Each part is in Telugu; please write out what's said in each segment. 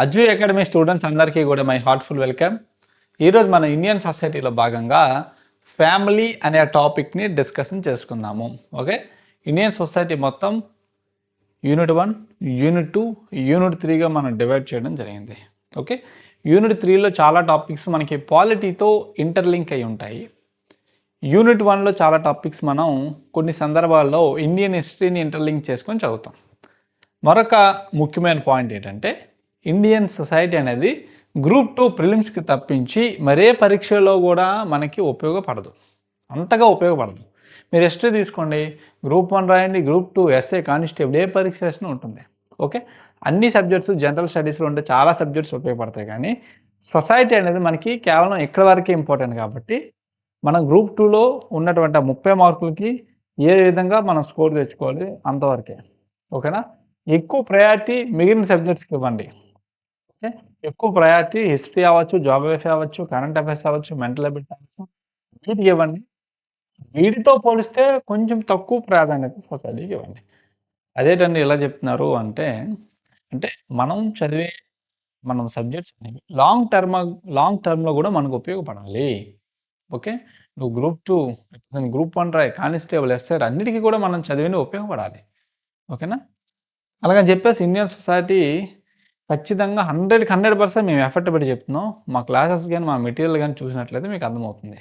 అజ్జు అకాడమీ స్టూడెంట్స్ అందరికీ కూడా మై హార్ట్ఫుల్ వెల్కమ్. ఈరోజు మన ఇండియన్ సొసైటీలో భాగంగా ఫ్యామిలీ అనే టాపిక్ని డిస్కషన్ చేసుకుందాము. ఓకే, ఇండియన్ సొసైటీ మొత్తం యూనిట్ 1, యూనిట్ 2, యూనిట్ 3గా మనం డివైడ్ చేయడం జరిగింది. ఓకే, యూనిట్ 3లో చాలా టాపిక్స్ మనకి పాలిటీతో ఇంటర్లింక్ అయి ఉంటాయి. యూనిట్ 1లో చాలా టాపిక్స్ మనం కొన్ని సందర్భాల్లో ఇండియన్ హిస్టరీని ఇంటర్లింక్ చేసుకొని చదువుతాం. మరొక ముఖ్యమైన పాయింట్ ఏంటంటే ఇండియన్ సొసైటీ అనేది గ్రూప్ 2 ప్రిలిమ్స్కి తప్పించి మరే పరీక్షలో కూడా మనకి ఉపయోగపడదు, అంతగా ఉపయోగపడదు. మీరు హిస్టరీ తీసుకోండి, గ్రూప్ 1 రాయండి, గ్రూప్ 2 ఎస్ఏ కానిస్టేబుల్ ఏ పరీక్ష చేసినా ఉంటుంది. ఓకే, అన్ని సబ్జెక్ట్స్ జనరల్ స్టడీస్లో ఉండే చాలా సబ్జెక్ట్స్ ఉపయోగపడతాయి, కానీ సొసైటీ అనేది మనకి కేవలం ఇక్కడ వరకే ఇంపార్టెంట్. కాబట్టి మనం గ్రూప్ 2లో ఉన్నటువంటి 30 మార్కులకి ఏ విధంగా మనం స్కోర్ తెచ్చుకోవాలి అంతవరకే. ఓకేనా, ఎక్కువ ప్రయారిటీ మిగిలిన సబ్జెక్ట్స్కి ఇవ్వండి. ఓకే, ఎక్కువ ప్రయారిటీ హిస్టరీ అవ్వచ్చు, జాగ్రఫీ అవ్వచ్చు, కరెంట్ అఫైర్స్ అవ్వచ్చు, మెంటల్ అబిలిటీ అవ్వచ్చు, వీటికి ఇవ్వండి. వీటితో పోలిస్తే కొంచెం తక్కువ ప్రాధాన్యత సొసైటీకి ఇవ్వండి. అదేంటండి ఇలా చెప్తున్నారు అంటే, అంటే మనం సబ్జెక్ట్స్ అనేవి లాంగ్ టర్మ్లో కూడా మనకు ఉపయోగపడాలి. ఓకే, నువ్వు గ్రూప్ 2, గ్రూప్ 1 రాయి, కానిస్టేబుల్, ఎస్ఐ అన్నిటికీ కూడా మనం చదివిన ఉపయోగపడాలి. ఓకేనా, అలాగని చెప్పేసి ఇండియన్ సొసైటీ ఖచ్చితంగా 100కి 100% మేము ఎఫర్ట్ పెట్టి చెప్తున్నాం. మా క్లాసెస్ కానీ మా మెటీరియల్ కానీ చూసినట్లయితే మీకు అర్థమవుతుంది.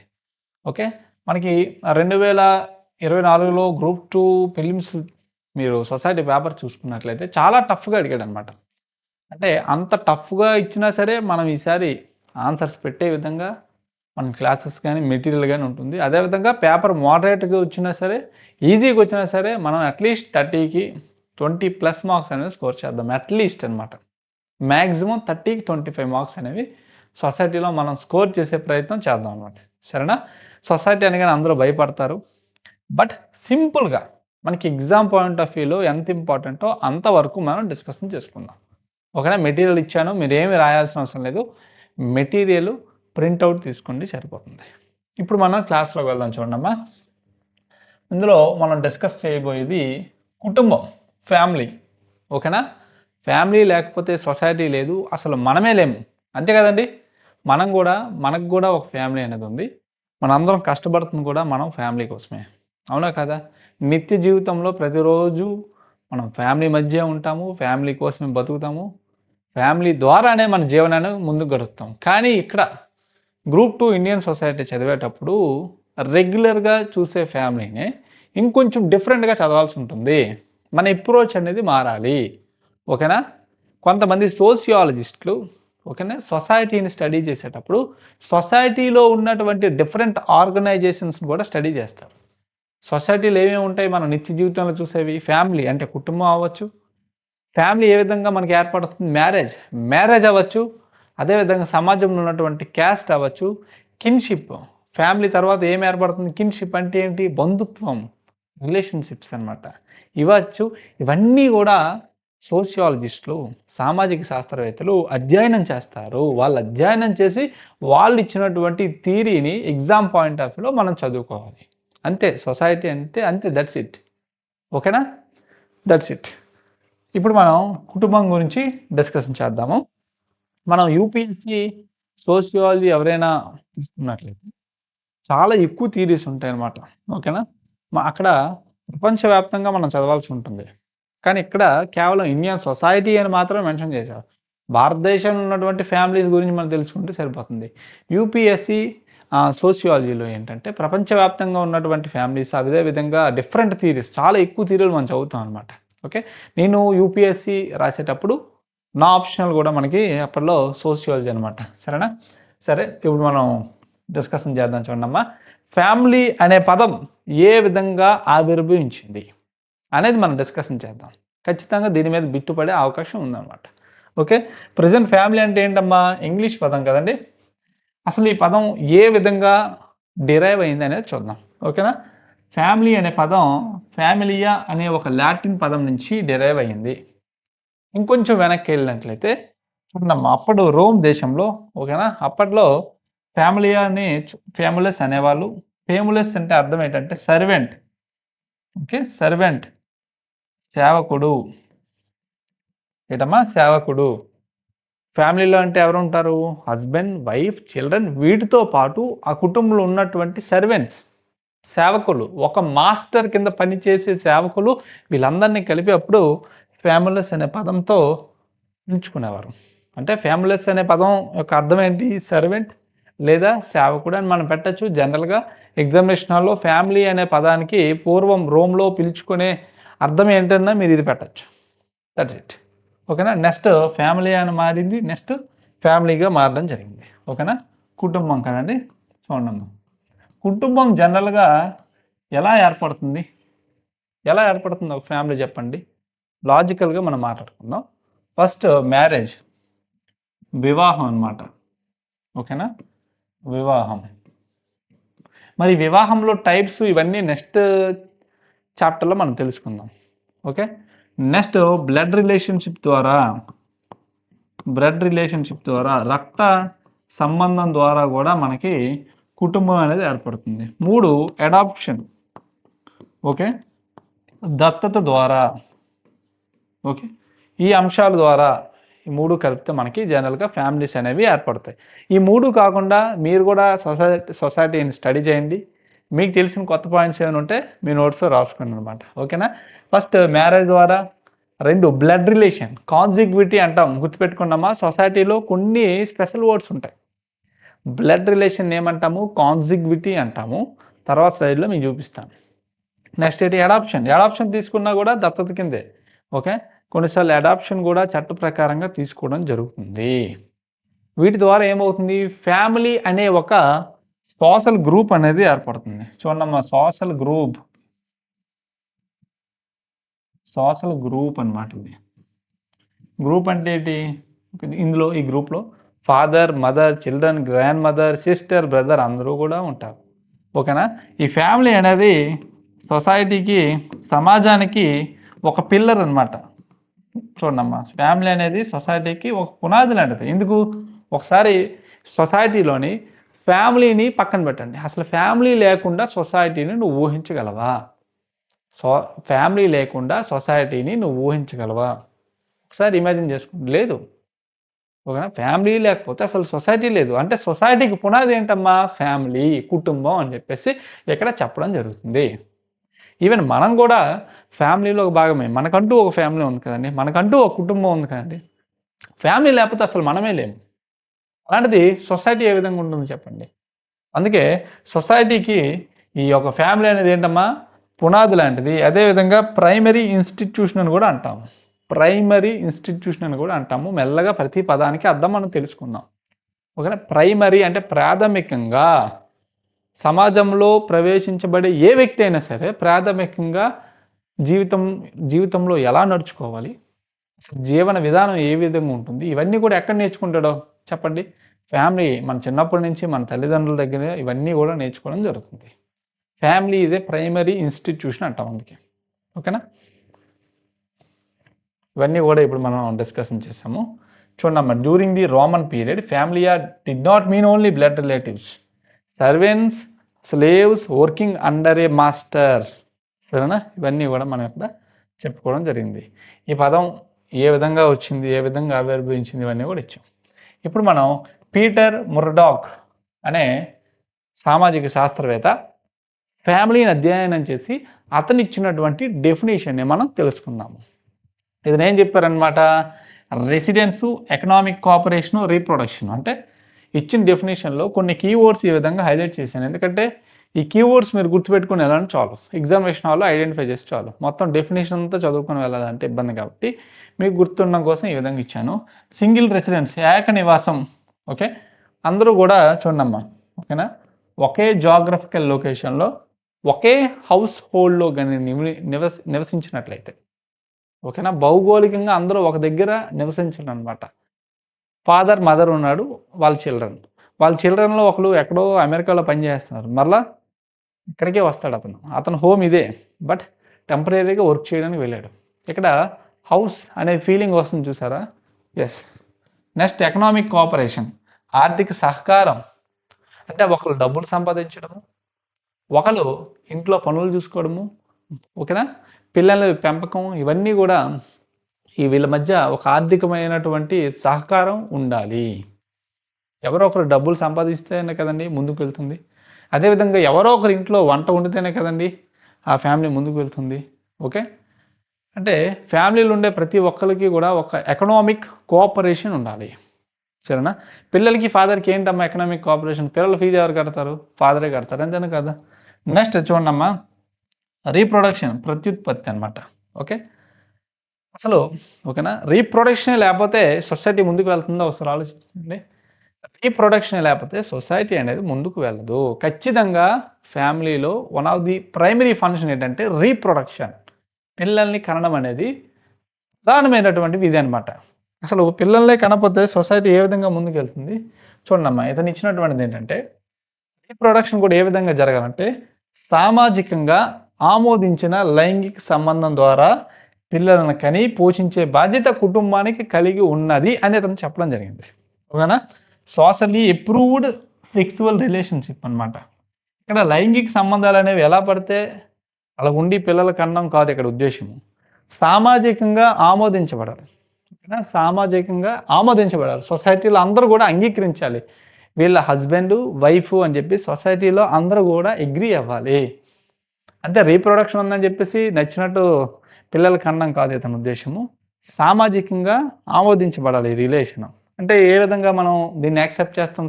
ఓకే, మనకి 2024లో గ్రూప్ 2 ప్రిలిమ్స్ మీరు సొసైటీ పేపర్ చూసుకున్నట్లయితే చాలా టఫ్గా అడిగాడు అనమాట. అంటే అంత టఫ్గా ఇచ్చినా సరే మనం ఈసారి ఆన్సర్స్ పెట్టే విధంగా మన క్లాసెస్ కానీ మెటీరియల్ కానీ ఉంటుంది. అదేవిధంగా పేపర్ మోడరేట్గా వచ్చినా సరే, ఈజీగా వచ్చినా సరే మనం అట్లీస్ట్ 30కి 20+ మార్క్స్ అనేవి స్కోర్ చేద్దాం. అట్లీస్ట్ అనమాట, మ్యాక్సిమం 30కి 25 మార్క్స్ అనేవి సొసైటీలో మనం స్కోర్ చేసే ప్రయత్నం చేద్దాం అనమాట. సరేనా, సొసైటీ అనగానే అందరూ భయపడతారు, బట్ సింపుల్గా మనకి ఎగ్జామ్ పాయింట్ ఆఫ్ వ్యూలో ఎంత ఇంపార్టెంటో అంతవరకు మనం డిస్కషన్ చేసుకుందాం. ఓకేనా, మెటీరియల్ ఇచ్చాను, మీరు ఏమి రాయాల్సిన అవసరం లేదు, మెటీరియల్ ప్రింట్అవుట్ తీసుకోండి సరిపోతుంది. ఇప్పుడు మనం క్లాస్లోకి వెళ్దాం. చూడమ్మా, ఇందులో మనం డిస్కస్ చేయబోయేది కుటుంబం, ఫ్యామిలీ. ఓకేనా, ఫ్యామిలీ లేకపోతే సొసైటీ లేదు, అసలు మనమే లేము, అంతే కదండి. మనకు కూడా ఒక ఫ్యామిలీ అనేది ఉంది. మనందరం కష్టపడుతుంది కూడా మనం ఫ్యామిలీ కోసమే, అవునా కదా. నిత్య జీవితంలో ప్రతిరోజు మనం ఫ్యామిలీ మధ్య ఉంటాము, ఫ్యామిలీ కోసమే బతుకుతాము, ఫ్యామిలీ ద్వారానే మన జీవనాన్ని ముందుకు గడుపుతాం. కానీ ఇక్కడ గ్రూప్ 2 ఇండియన్ సొసైటీ చదివేటప్పుడు రెగ్యులర్గా చూసే ఫ్యామిలీనే ఇంకొంచెం డిఫరెంట్గా చదవాల్సి ఉంటుంది. మన అప్రోచ్ అనేది మారాలి. ఓకేనా, కొంతమంది సోషియాలజిస్టులు ఓకేనా సొసైటీని స్టడీ చేసేటప్పుడు సొసైటీలో ఉన్నటువంటి డిఫరెంట్ ఆర్గనైజేషన్స్ని కూడా స్టడీ చేస్తారు. సొసైటీలో ఏమేమి ఉంటాయి మనం నిత్య జీవితంలో చూసేవి? ఫ్యామిలీ అంటే కుటుంబం అవ్వచ్చు, ఫ్యామిలీ ఏ విధంగా మనకి ఏర్పడుతుంది, మ్యారేజ్ అవ్వచ్చు, అదేవిధంగా సమాజంలో ఉన్నటువంటి క్యాస్ట్ అవ్వచ్చు, కిన్షిప్. ఫ్యామిలీ తర్వాత ఏం ఏర్పడుతుంది? కిన్షిప్ అంటే ఏంటి? బంధుత్వం, రిలేషన్షిప్స్ అనమాట. ఇవన్నీ కూడా సోషియాలజిస్టులు, సామాజిక శాస్త్రవేత్తలు అధ్యయనం చేస్తారు. వాళ్ళు అధ్యయనం చేసి వాళ్ళు ఇచ్చినటువంటి థియరీని ఎగ్జామ్ పాయింట్ ఆఫ్ వ్యూలో మనం చదువుకోవాలి. అంతే, సొసైటీ అంటే అంతే, దట్స్ ఇట్. ఓకేనా, దట్స్ ఇట్. ఇప్పుడు మనం కుటుంబం గురించి డిస్కషన్ చేద్దాము. మనం యూపీఎస్సి సోషియాలజీ ఎవరైనా తీసుకున్నట్లయితే చాలా ఎక్కువ థియరీస్ ఉంటాయి అన్నమాట. ఓకేనా, అక్కడ ప్రపంచవ్యాప్తంగా మనం చదవాల్సి ఉంటుంది, కానీ ఇక్కడ కేవలం ఇండియన్ సొసైటీ అని మాత్రం మెన్షన్ చేశారు. భారతదేశంలో ఉన్నటువంటి ఫ్యామిలీస్ గురించి మనం తెలుసుకుంటే సరిపోతుంది. యూపీఎస్సి సోషియాలజీలో ఏంటంటే ప్రపంచవ్యాప్తంగా ఉన్నటువంటి ఫ్యామిలీస్, అదే విధంగా డిఫరెంట్ థియరీస్, చాలా ఎక్కువ థియరీలు మనం చదువుతాం అనమాట. ఓకే, నేను యూపీఎస్సి రాసేటప్పుడు నా ఆప్షనల్ కూడా మనకి అప్పట్లో సోషియాలజీ అనమాట. సరేనా, సరే ఇప్పుడు మనం డిస్కషన్ చేద్దాం. చూడమ్మా, ఫ్యామిలీ అనే పదం ఏ విధంగా ఆవిర్భవించింది అనేది మనం డిస్కషన్ చేద్దాం. ఖచ్చితంగా దీని మీద బిట్టుపడే అవకాశం ఉందన్నమాట. ఓకే, ప్రజెంట్ ఫ్యామిలీ అంటే ఏంటమ్మా? ఇంగ్లీష్ పదం కదండి. అసలు ఈ పదం ఏ విధంగా డిరైవ్ అయింది అనేది చూద్దాం. ఓకేనా, ఫ్యామిలీ అనే పదం ఫ్యామిలియా అనే ఒక లాటిన్ పదం నుంచి డిరైవ్ అయ్యింది. ఇంకొంచెం వెనక్కి వెళ్ళినట్లయితే చూడమ్మా, అప్పుడు రోమ్ దేశంలో ఓకేనా అప్పట్లో ఫ్యామిలియాని ఫ్యాములస్ అనేవాళ్ళు. ఫేములస్ అంటే అర్థం ఏంటంటే సర్వెంట్. ఓకే, సర్వెంట్, సేవకుడు. ఏంటమ్మా? సేవకుడు. ఫ్యామిలీలో అంటే ఎవరు ఉంటారు? హస్బెండ్, వైఫ్, చిల్డ్రన్, వీటితో పాటు ఆ కుటుంబంలో ఉన్నటువంటి సర్వెంట్స్, సేవకులు, ఒక మాస్టర్ కింద పనిచేసే సేవకులు, వీళ్ళందరినీ కలిపి అప్పుడు ఫ్యామిలీస్ అనే పదంతో పిలుచుకునేవారు. అంటే ఫ్యామిలీస్ అనే పదం యొక్క అర్థం ఏంటి? సర్వెంట్ లేదా సేవకుడు అని మనం పెట్టచ్చు. జనరల్గా ఎగ్జామినేషన్ హాల్లో ఫ్యామిలీ అనే పదానికి పూర్వం రోమ్లో పిలుచుకునే అర్థం ఏంటన్నా మీరు ఇది పెట్టచ్చు. That's it. ఓకేనా. నెక్స్ట్ ఫ్యామిలీ అని మారింది, నెక్స్ట్ ఫ్యామిలీగా మారడం జరిగింది. ఓకేనా. కుటుంబం కదండి. చూడండి, కుటుంబం జనరల్గా ఎలా ఏర్పడుతుంది? ఎలా ఏర్పడుతుంది ఒక ఫ్యామిలీ చెప్పండి? లాజికల్గా మనం మాట్లాడుకుందాం. ఫస్ట్ మ్యారేజ్, వివాహం అన్నమాట. ఓకేనా. వివాహం, మరి వివాహంలో టైప్స్ ఇవన్నీ నెక్స్ట్ చాప్టర్లో మనం తెలుసుకుందాం. ఓకే. నెక్స్ట్ బ్లడ్ రిలేషన్షిప్ ద్వారా రక్త సంబంధం ద్వారా కూడా మనకి కుటుంబం అనేది ఏర్పడుతుంది. 3 అడాప్షన్, ఓకే, దత్తత ద్వారా, ఓకే, ఈ అంశాల ద్వారా ఈ 3 కలిపితే మనకి జనరల్గా ఫ్యామిలీస్ అనేవి ఏర్పడతాయి. ఈ 3 కాకుండా మీరు కూడా సొసైటీని స్టడీ చేయండి. మీకు తెలిసిన కొత్త పాయింట్స్ ఏమైనా ఉంటే మీ నోట్స్లో రాసుకోండి అనమాట. ఓకేనా. ఫస్ట్ మ్యారేజ్ ద్వారా, 2 బ్లడ్ రిలేషన్, కాన్సిగ్విటీ అంటాం, గుర్తుపెట్టుకున్నామా? సొసైటీలో కొన్ని స్పెషల్ వర్డ్స్ ఉంటాయి. బ్లడ్ రిలేషన్ ఏమంటాము? కాన్సిగ్విటీ అంటాము. తర్వాత స్లైడ్లో మీకు చూపిస్తాను. నెక్స్ట్ ఏంటి? అడాప్షన్ తీసుకున్నా కూడా దత్తత కిందే. ఓకే. కొన్నిసార్లు అడాప్షన్ కూడా చట్ట ప్రకారంగా తీసుకోవడం జరుగుతుంది. వీటి ద్వారా ఏమవుతుంది? ఫ్యామిలీ అనే ఒక సోషల్ గ్రూప్ అనేది ఏర్పడుతుంది. చూడమ్మా, సోషల్ గ్రూప్ అన్నమాట ఇది. గ్రూప్ అంటే ఏంటి? ఇందులో ఈ గ్రూప్లో father, mother, children, grand mother, sister, brother అందరూ కూడా ఉంటారు. ఓకేనా. ఈ ఫ్యామిలీ అనేది సొసైటీకి, సమాజానికి ఒక పిల్లర్ అనమాట. చూడమ్మా, ఫ్యామిలీ అనేది సొసైటీకి ఒక పునాది లాంటిది. ఎందుకు? ఒకసారి సొసైటీలోని ఫ్యామిలీని పక్కన పెట్టండి. అసలు ఫ్యామిలీ లేకుండా సొసైటీని నువ్వు ఊహించగలవా? ఫ్యామిలీ లేకుండా సొసైటీని నువ్వు ఊహించగలవా? ఒకసారి ఇమాజిన్ చేసుకోండి. లేదు. ఓకేనా. ఫ్యామిలీ లేకపోతే అసలు సొసైటీ లేదు. అంటే సొసైటీకి పునాది ఏంటమ్మా? ఫ్యామిలీ, కుటుంబం అని చెప్పేసి ఇక్కడ చెప్పడం జరుగుతుంది. ఈవెన్ మనం కూడా ఫ్యామిలీలో ఒక భాగమే. మనకంటూ ఒక ఫ్యామిలీ ఉంది కదండి, మనకంటూ ఒక కుటుంబం ఉంది కదండి. ఫ్యామిలీ లేకపోతే అసలు మనమే లేము. అలాంటిది సొసైటీ ఏ విధంగా ఉంటుంది చెప్పండి. అందుకే సొసైటీకి ఈ యొక్క ఫ్యామిలీ అనేది ఏంటమ్మా? పునాది లాంటిది. అదేవిధంగా ప్రైమరీ ఇన్స్టిట్యూషన్ అని కూడా అంటాము. మెల్లగా ప్రతి పదానికి అర్థం మనం తెలుసుకుందాం. ఓకేనా. ప్రైమరీ అంటే ప్రాథమికంగా సమాజంలో ప్రవేశించబడే ఏ వ్యక్తి అయినా సరే ప్రాథమికంగా జీవితంలో ఎలా నడుచుకోవాలి, జీవన విధానం ఏ విధంగా ఉంటుంది, ఇవన్నీ కూడా ఎక్కడ నేర్చుకుంటాడో చెప్పండి? ఫ్యామిలీ. మన చిన్నప్పటి నుంచి మన తల్లిదండ్రుల దగ్గర ఇవన్నీ కూడా నేర్చుకోవడం జరుగుతుంది. Family is a primary institution అంటాం అందుకే. ఓకేనా. ఇవన్నీ కూడా ఇప్పుడు మనం డిస్కషన్ చేసాము. చూడమ్మా, during the Roman period family did not mean only blood relatives, servants, slaves working under A master. సరేనా. ఇవన్నీ కూడా మనం ఇక్కడ చెప్పుకోవడం జరిగింది. ఈ పదం ఏ విధంగా వచ్చింది, ఏ విధంగా ఆవిర్భవించింది, ఇవన్నీ కూడా ఇచ్చాం. ఇప్పుడు మనం పీటర్ ముర్డాక్ అనే సామాజిక శాస్త్రవేత్త ఫ్యామిలీని అధ్యయనం చేసి అతను ఇచ్చినటువంటి డెఫినేషన్ని మనం తెలుసుకుందాము. ఇది నేను చెప్పారనమాట. రెసిడెన్సు, ఎకనామిక్ కోఆపరేషను, రీప్రొడక్షన్. అంటే ఇచ్చిన డెఫినేషన్లో కొన్ని కీవర్డ్స్ ఈ విధంగా హైలైట్ చేశాను. ఎందుకంటే ఈ కీవర్డ్స్ మీరు గుర్తుపెట్టుకుని వెళ్ళాలని చాలు, ఎగ్జామినేషన్ హాల్లో ఐడెంటిఫై చేసి చాలు. మొత్తం డెఫినేషన్ అంతా చదువుకొని వెళ్ళాలంటే ఇబ్బంది కాబట్టి మీకు గుర్తుండడం కోసం ఈ విధంగా ఇచ్చాను. సింగిల్ రెసిడెన్స్, ఏక నివాసం. ఓకే. అందరూ కూడా చూడమ్మా. ఓకేనా. ఒకే జాగ్రఫికల్ లొకేషన్లో ఒకే హౌస్ హోల్డ్లో కానీ నివసించినట్లయితే, ఓకేనా, భౌగోళికంగా అందరూ ఒక దగ్గర నివసించడం అనమాట. ఫాదర్, మదర్ ఉన్నాడు, వాళ్ళ చిల్డ్రన్లో ఒకరు ఎక్కడో అమెరికాలో పనిచేస్తున్నారు, మరలా ఇక్కడికే వస్తాడు అతను హోమ్ ఇదే, బట్ టెంపరీగా వర్క్ చేయడానికి వెళ్ళాడు. ఇక్కడ హౌస్ అనే ఫీలింగ్ వస్తుంది చూసారా? ఎస్. నెక్స్ట్ ఎకనామిక్ కోఆపరేషన్, ఆర్థిక సహకారం. అంటే ఒకరు డబ్బులు సంపాదించడము, ఒకరు ఇంట్లో పనులు చూసుకోవడము, ఓకేనా, పిల్లల పెంపకం, ఇవన్నీ కూడా వీళ్ళ మధ్య ఒక ఆర్థికమైనటువంటి సహకారం ఉండాలి. ఎవరో ఒకరు డబ్బులు సంపాదిస్తేనే కదండీ ముందుకు వెళ్తుంది. అదేవిధంగా ఎవరో ఒకరు ఇంట్లో వంట వండితేనే కదండీ ఆ ఫ్యామిలీ ముందుకు వెళ్తుంది. ఓకే. అంటే ఫ్యామిలీలో ఉండే ప్రతి ఒక్కరికి కూడా ఒక ఎకనామిక్ కోఆపరేషన్ ఉండాలి. సరేనా? పిల్లలకి, ఫాదర్‌కి ఏంటమ్మా ఎకనామిక్ కోఆపరేషన్? పిల్లల ఫీజు ఎవరు కడతారు? ఫాదరే కడతారు. అంతేనా కదా? నెక్స్ట్ చూడండమ్మా, రీప్రొడక్షన్, ప్రత్యుత్పత్తి అనమాట. ఓకే. అసలు ఓకేనా, రీప్రొడక్షనే లేకపోతే సొసైటీ ముందుకు వెళ్తుందో ఒకసారి ఆలోచించండి. రీప్రొడక్షనే లేకపోతే సొసైటీ అనేది ముందుకు వెళ్ళదు. ఖచ్చితంగా ఫ్యామిలీలో one of the primary function ఏంటంటే రీప్రొడక్షన్. పిల్లల్ని కనడం అనేది ప్రధానమైనటువంటి విధి అనమాట. అసలు పిల్లల్నే కనకపోతే సొసైటీ ఏ విధంగా ముందుకెళ్తుంది? చూడండమ్మా, ఇతను ఇచ్చినటువంటిది ఏంటంటే రీప్రొడక్షన్ కూడా ఏ విధంగా జరగాలంటే సామాజికంగా ఆమోదించిన లైంగిక సంబంధం ద్వారా పిల్లలను కని పోషించే బాధ్యత కుటుంబానికి కలిగి ఉన్నది అని అతను చెప్పడం జరిగింది. ఓకేనా? సోషల్లీ అప్రూవ్డ్ సెక్సువల్ రిలేషన్షిప్ అనమాట. ఇక్కడ లైంగిక సంబంధాలు అనేవి ఎలా పడితే అలా ఉండి పిల్లల కన్నం కాదు ఇక్కడ ఉద్దేశము. సామాజికంగా ఆమోదించబడాలి. ఓకేనా? సామాజికంగా ఆమోదించబడాలి. సొసైటీలో అందరూ కూడా అంగీకరించాలి. వీళ్ళ హస్బెండ్, వైఫ్ అని చెప్పి సొసైటీలో అందరూ కూడా అగ్రీ అవ్వాలి. అంటే రీప్రొడక్షన్ ఉందని చెప్పేసి నచ్చినట్టు పిల్లల కన్నం కాదు ఇతని ఉద్దేశము. సామాజికంగా ఆమోదించబడాలి ఈ రిలేషన్. అంటే ఏ విధంగా మనం దీన్ని యాక్సెప్ట్ చేస్తాం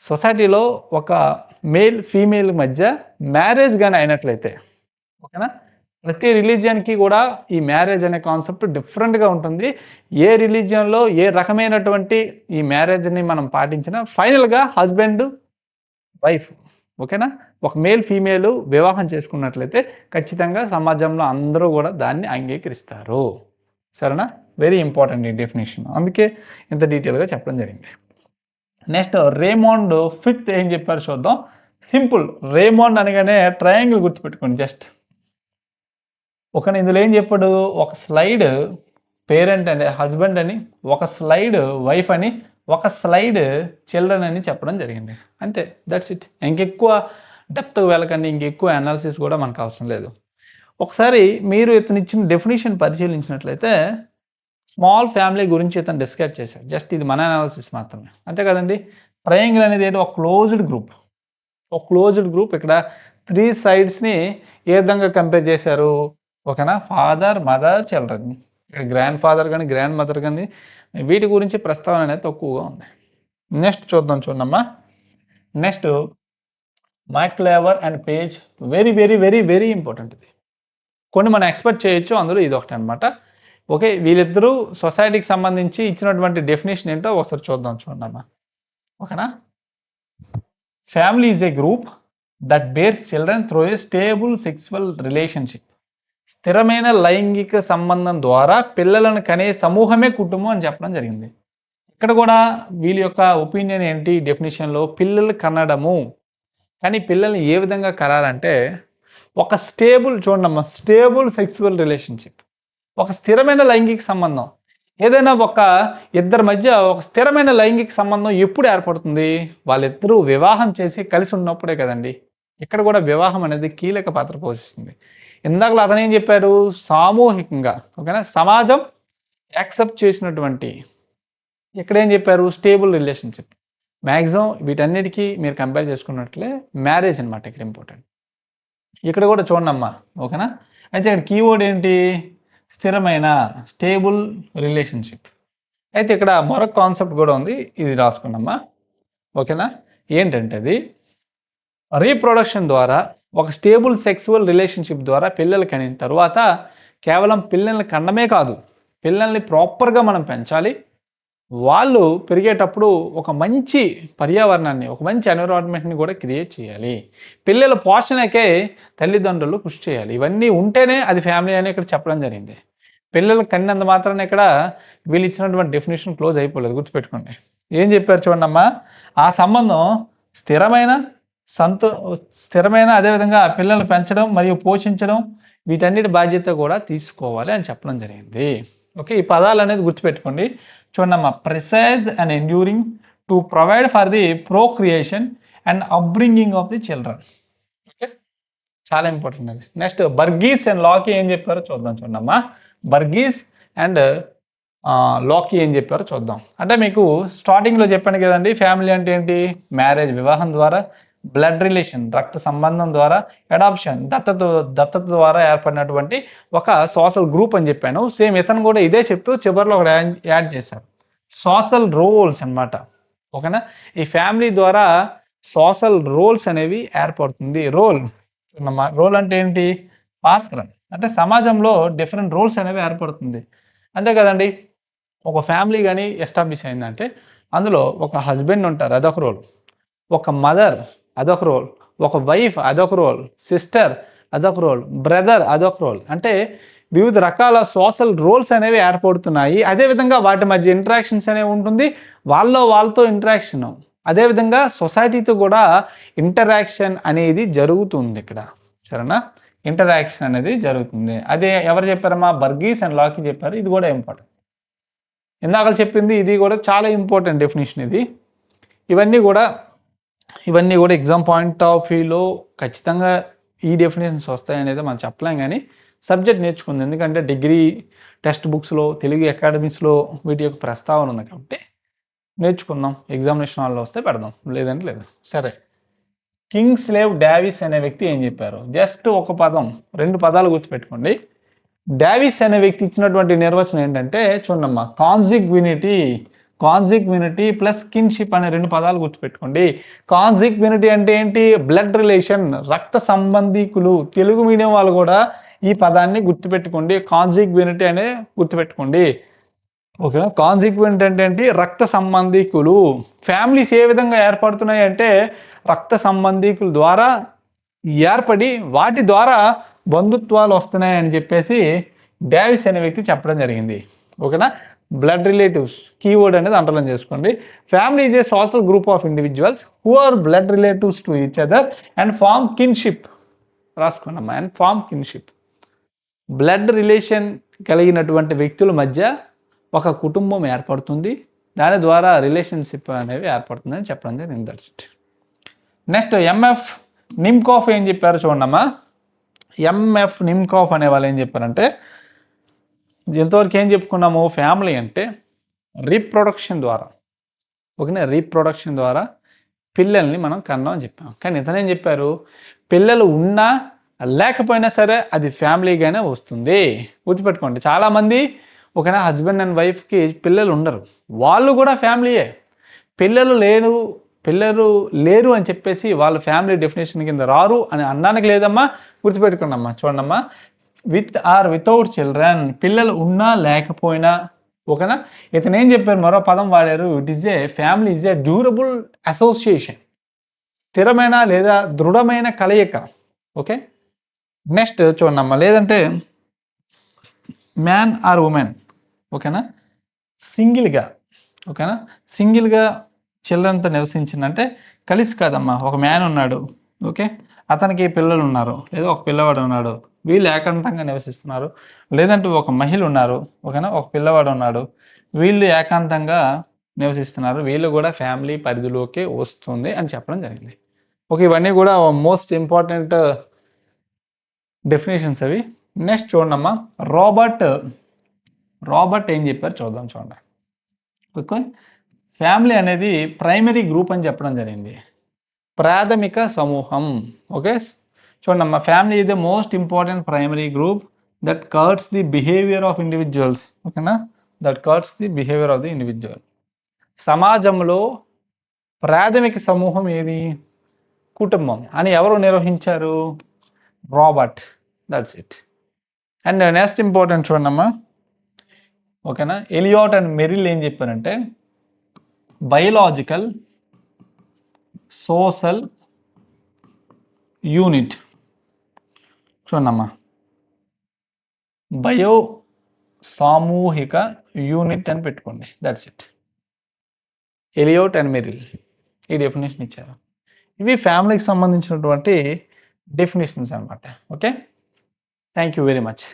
సొసైటీలో ఒక మేల్, ఫీమేల్ మధ్య మ్యారేజ్ గాని అయినట్లయితే, ఓకేనా? ప్రతి రిలీజియన్‌కి కూడా ఈ మ్యారేజ్ అనే కాన్సెప్ట్ డిఫరెంట్‌గా ఉంటుంది. ఏ రిలీజియన్‌లో ఏ రకమైనటువంటి ఈ మ్యారేజ్‌ని మనం పాటించినా ఫైనల్‌గా హస్బెండ్, వైఫ్, ఓకేనా? ఒక మేల్, ఫీమేల్ వివాహం చేసుకున్నట్లయితే ఖచ్చితంగా సమాజంలో అందరూ కూడా దాన్ని అంగీకరిస్తారు. సరేనా? వెరీ ఇంపార్టెంట్ ఈ డెఫినిషన్. అందుకే ఇంత డీటెయిల్‌గా చెప్పడం జరిగింది. నెక్స్ట్ రేమాండ్ ఫిఫ్త్ ఏం చెప్పారు చూద్దాం. సింపుల్. రేమాండ్ అనగానే ట్రయాంగిల్ గుర్తుపెట్టుకోండి జస్ట్. ఓకేనా? ఇందులో ఏం చెప్పాడు, ఒక స్లైడ్ పేరెంట్ అని, హస్బెండ్ అని, ఒక స్లైడ్ వైఫ్ అని, ఒక స్లైడ్ చిల్డ్రన్ అని చెప్పడం జరిగింది. అంతే, దట్స్ ఇట్. ఇంకెక్కువ డెప్త్‌గా వెళ్ళకండి, ఇంకెక్కువ అనాలిసిస్ కూడా మనకు అవసరం లేదు. ఒకసారి మీరు ఇతను ఇచ్చిన డెఫినిషన్ పరిశీలించినట్లయితే స్మాల్ ఫ్యామిలీ గురించి ఇతను డిస్క్రైబ్ చేశాడు. జస్ట్ ఇది మన అనాలిసిస్ మాత్రమే, అంతే కదండి. ట్రయాంగిల్ అనేది ఏంటి, ఒక క్లోజ్డ్ గ్రూప్. ఒక క్లోజ్డ్ గ్రూప్. ఇక్కడ 3 సైడ్స్‌ని ఏ విధంగా కంపేర్ చేశారు? ఓకేనా? Father, mother, children. ఇక్కడ గ్రాండ్ ఫాదర్ కానీ, గ్రాండ్ మదర్ కానీ వీటి గురించి ప్రస్తావన అనేది తక్కువగా ఉంది. నెక్స్ట్ చూడమ్మా. Next MacIver and Page, very very very very important. ఇది కొన్ని మనం ఎక్స్పెక్ట్ చేయొచ్చు, అందులో ఇది ఒకటి అనమాట. ఓకే, వీళ్ళిద్దరూ సొసైటీకి సంబంధించి ఇచ్చినటువంటి డెఫినేషన్ ఏంటో ఒకసారి చూడమ్మా. ఓకేనా? Family is A group that bears children through a stable sexual relationship. స్థిరమైన లైంగిక సంబంధం ద్వారా పిల్లలను కనే సమూహమే కుటుంబం అని చెప్పడం జరిగింది. ఇక్కడ కూడా వీళ్ళ యొక్క ఒపీనియన్ ఏంటి డెఫినేషన్లో, పిల్లలు కనడము. కానీ పిల్లల్ని ఏ విధంగా కనాలంటే ఒక చూడమ్మా, స్టేబుల్ సెక్సువల్ రిలేషన్షిప్, ఒక స్థిరమైన లైంగిక సంబంధం. ఏదైనా ఒక ఇద్దరి మధ్య ఒక స్థిరమైన లైంగిక సంబంధం ఎప్పుడు ఏర్పడుతుంది? వాళ్ళిద్దరూ వివాహం చేసి కలిసి ఉన్నప్పుడే కదండి. ఇక్కడ కూడా వివాహం అనేది కీలక పాత్ర పోషిస్తుంది. ఇందాకలో అతను ఏం చెప్పారు, సామూహికంగా, ఓకేనా, సమాజం యాక్సెప్ట్ చేసినటువంటి. ఇక్కడ ఏం చెప్పారు, స్టేబుల్ రిలేషన్షిప్. మ్యాక్సిమం వీటన్నిటికీ మీరు కంపేర్ చేసుకున్నట్లే మ్యారేజ్ అనమాట ఇక్కడ ఇంపార్టెంట్. ఇక్కడ కూడా చూడమ్మా, ఓకేనా. అయితే ఇక్కడ కీవర్డ్ ఏంటి, స్థిరమైన, స్టేబుల్ రిలేషన్షిప్. అయితే ఇక్కడ మరొక కాన్సెప్ట్ కూడా ఉంది, ఇది రాసుకున్నమ్మా. ఓకేనా? ఏంటంటే అది రీప్రొడక్షన్ ద్వారా ఒక స్టేబుల్ సెక్సువల్ రిలేషన్షిప్ ద్వారా పిల్లలు కనిన తర్వాత కేవలం పిల్లల్ని కనడమే కాదు, పిల్లల్ని ప్రాపర్గా మనం పెంచాలి. వాళ్ళు పెరిగేటప్పుడు ఒక మంచి పర్యావరణాన్ని, ఒక మంచి ఎన్విరాన్మెంట్ని కూడా క్రియేట్ చేయాలి. పిల్లల పోషణకే తల్లిదండ్రులు కృషి చేయాలి. ఇవన్నీ ఉంటేనే అది ఫ్యామిలీ అని ఇక్కడ చెప్పడం జరిగింది. పిల్లలు కన్నంత మాత్రాన్ని ఇక్కడ వీళ్ళు ఇచ్చినటువంటి డెఫినేషన్ క్లోజ్ అయిపోలేదు, గుర్తుపెట్టుకోండి. ఏం చెప్పారు చూడమ్మా, ఆ సంబంధం స్థిరమైన అదేవిధంగా పిల్లల్ని పెంచడం మరియు పోషించడం వీటన్నిటి బాధ్యత కూడా తీసుకోవాలి అని చెప్పడం జరిగింది. ఓకే, ఈ పదాలు అనేది గుర్తుపెట్టుకోండి. చూడమ్మా, precise and enduring to provide for the procreation and upbringing of the children. Okay, చాలా ఇంపార్టెంట్ అది. నెక్స్ట్ బర్గీస్ అండ్ లాకీ ఏం చెప్పారో చూడమ్మా. బర్గీస్ అండ్ లాకీ ఏం చెప్పారో చూద్దాం. అంటే మీకు స్టార్టింగ్లో చెప్పాను కదండి, ఫ్యామిలీ అంటే ఏంటి, మ్యారేజ్ వివాహం ద్వారా, బ్లడ్ రిలేషన్ రక్త సంబంధం ద్వారా, అడాప్షన్ దత్తత ద్వారా ఏర్పడినటువంటి ఒక సోషల్ గ్రూప్ అని చెప్పాను. సేమ్ ఇతను కూడా ఇదే చెప్తూ చివరిలో ఒకటి యాడ్ చేశారు, సోషల్ రోల్స్ అన్నమాట. ఓకేనా, ఈ ఫ్యామిలీ ద్వారా సోషల్ రోల్స్ అనేవి ఏర్పడుతుంది. రోల్ అంటే ఏంటి, పాత్ర. అంటే సమాజంలో డిఫరెంట్ రోల్స్ అనేవి ఏర్పడుతుంది, అంతే కదండి. ఒక ఫ్యామిలీ కానీ ఎస్టాబ్లిష్ అయిందంటే అందులో ఒక హస్బెండ్ ఉంటారు, అదొక రోల్. ఒక మదర్ అదొక రోల్, ఒక వైఫ్ అదొక రోల్, సిస్టర్ అదొక రోల్, బ్రదర్ అదొక రోల్. అంటే వివిధ రకాల సోషల్ రోల్స్ అనేవి ఏర్పడుతున్నాయి. అదేవిధంగా వాటి మధ్య ఇంటరాక్షన్స్ అనేవి ఉంటుంది, వాళ్ళతో ఇంటరాక్షన్. అదేవిధంగా సొసైటీతో కూడా ఇంటరాక్షన్ అనేది జరుగుతుంది ఇక్కడ, సరేనా. ఇంటరాక్షన్ అనేది జరుగుతుంది. అదే ఎవరు చెప్పారమ్మా, బర్గీస్ అండ్ లాకీ చెప్పారు. ఇది కూడా ఇంపార్టెంట్, ఇందాక చెప్పింది ఇది కూడా చాలా ఇంపార్టెంట్ డెఫినేషన్ ఇది. ఇవన్నీ కూడా ఎగ్జామ్ పాయింట్ ఆఫ్ వ్యూలో ఖచ్చితంగా ఈ డెఫినేషన్స్ వస్తాయనేది మనం చెప్పలేం, కానీ సబ్జెక్ట్ నేర్చుకుంది. ఎందుకంటే డిగ్రీ టెక్స్ట్ బుక్స్లో, తెలుగు అకాడమీస్లో వీటి యొక్క ప్రస్తావన ఉంది కాబట్టి నేర్చుకుందాం. ఎగ్జామినేషన్ హాల్లో వస్తే పెడదాం, లేదంటే లేదు. సరే, కింగ్స్లేవ్ డావిస్ అనే వ్యక్తి ఏం చెప్పారు, జస్ట్ ఒక పదం, 2 పదాలు గుర్తుపెట్టుకోండి. డావిస్ అనే వ్యక్తి ఇచ్చినటువంటి నిర్వచనం ఏంటంటే చూడమ్మా, కాన్జిగ్వినిటీ ప్లస్ కిన్షిప్ అనే 2 పదాలు గుర్తుపెట్టుకోండి. కాన్జిగ్వినిటీ అంటే ఏంటి, బ్లడ్ రిలేషన్, రక్త సంబంధీకులు. తెలుగు మీడియం వాళ్ళు కూడా ఈ పదాన్ని గుర్తుపెట్టుకోండి, కాన్జిగ్వినిటీ అనే గుర్తుపెట్టుకోండి. ఓకేనా, కాన్జిగ్వినిటీ అంటే ఏంటి, రక్త సంబంధీకులు. ఫ్యామిలీస్ ఏ విధంగా ఏర్పడుతున్నాయి అంటే రక్త సంబంధీకుల ద్వారా ఏర్పడి వాటి ద్వారా బంధుత్వాలు వస్తున్నాయని చెప్పేసి డావిస్ అనే వ్యక్తి చెప్పడం జరిగింది. ఓకేనా, బ్లడ్ రిలేటివ్స్ కీవర్డ్ అనేది అండర్లైన్ చేసుకోండి. Family is a social group of individuals who are blood relatives to each other and form kinship. రాసుకోండమ్మా, and form kinship. Blood relation కలిగినటువంటి వ్యక్తుల మధ్య ఒక కుటుంబం ఏర్పడుతుంది, దాని ద్వారా రిలేషన్షిప్ అనేవి ఏర్పడుతుందని చెప్పడం జరిగింది. That's it. నెక్స్ట్ ఎంఎఫ్ నిమ్కాఫ్ ఏం చెప్పారు చూడమ్మా. ఎంఎఫ్ నిమ్కాఫ్ అనే వాళ్ళు ఏం చెప్పారంటే, ఎంతవరకు ఏం చెప్పుకున్నాము, ఫ్యామిలీ అంటే రీప్రొడక్షన్ ద్వారా, ఓకేనా, రీప్రొడక్షన్ ద్వారా పిల్లల్ని మనం కన్నాం అని చెప్పాం. కానీ ఇతనేం చెప్పారు, పిల్లలు ఉన్నా లేకపోయినా సరే అది ఫ్యామిలీగానే వస్తుంది. గుర్తుపెట్టుకోండి, చాలామంది ఓకేనా హస్బెండ్ అండ్ వైఫ్కి పిల్లలు ఉండరు, వాళ్ళు కూడా ఫ్యామిలీయే. పిల్లలు లేరు అని చెప్పేసి వాళ్ళు ఫ్యామిలీ డెఫినేషన్ కింద రారు అని అనడానికి లేదమ్మా. గుర్తుపెట్టుకోండి అమ్మా, చూడండమ్మా, విత్ ఆర్ వితౌట్ చిల్డ్రన్, పిల్లలు ఉన్నా లేకపోయినా. ఓకేనా, ఇతను ఏం చెప్పారు, మరో పదం వాడారు, it is a family is A durable association, స్థిరమైన లేదా దృఢమైన కలయిక. ఓకే, నెక్స్ట్ చూడమ్మా, లేదంటే మ్యాన్ ఆర్ ఉమెన్, ఓకేనా, సింగిల్గా చిల్డ్రన్తో నివసించిందంటే కలిసి కాదమ్మా. ఒక మ్యాన్ ఉన్నాడు, ఓకే, అతనికి పిల్లలు ఉన్నారు, లేదా ఒక పిల్లవాడు ఉన్నాడు, వీళ్ళు ఏకాంతంగా నివసిస్తున్నారు. లేదంటే ఒక మహిళ ఉన్నారు, ఓకేనా, ఒక పిల్లవాడు ఉన్నాడు, వీళ్ళు ఏకాంతంగా నివసిస్తున్నారు, వీళ్ళు కూడా ఫ్యామిలీ పరిధిలోకి వస్తుంది అని చెప్పడం జరిగింది. ఓకే, ఇవన్నీ కూడా మోస్ట్ ఇంపార్టెంట్ డెఫినేషన్స్ అవి. నెక్స్ట్ చూడమ్మా, రాబర్ట్ ఏం చెప్పారు చూద్దాం. చూడండి, ఓకే, ఫ్యామిలీ అనేది ప్రైమరీ గ్రూప్ అని చెప్పడం జరిగింది, ప్రాథమిక సమూహం. ఓకే, చూడమ్మా, family is the most important primary group that curse the behaviour of individuals. ఓకేనా, సమాజంలో ప్రాథమిక సమూహం ఏది, కుటుంబం అని ఎవరు నిర్వహించారు, Robert. That's it. And next important చూడమ్మా, ఓకేనా, ఎలియాట్ అండ్ మెరిల్ ఏం చెప్పారంటే బయోలాజికల్ సోషల్ యూనిట్. చూడమ్మా, సామూహిక యూనిట్ అని పెట్టుకోండి. That's it. Elliot and Merrill ఈ డెఫినేషన్ ఇచ్చారు. ఇవి ఫ్యామిలీకి సంబంధించినటువంటి డెఫినేషన్స్ అనమాట. Okay, thank you very much.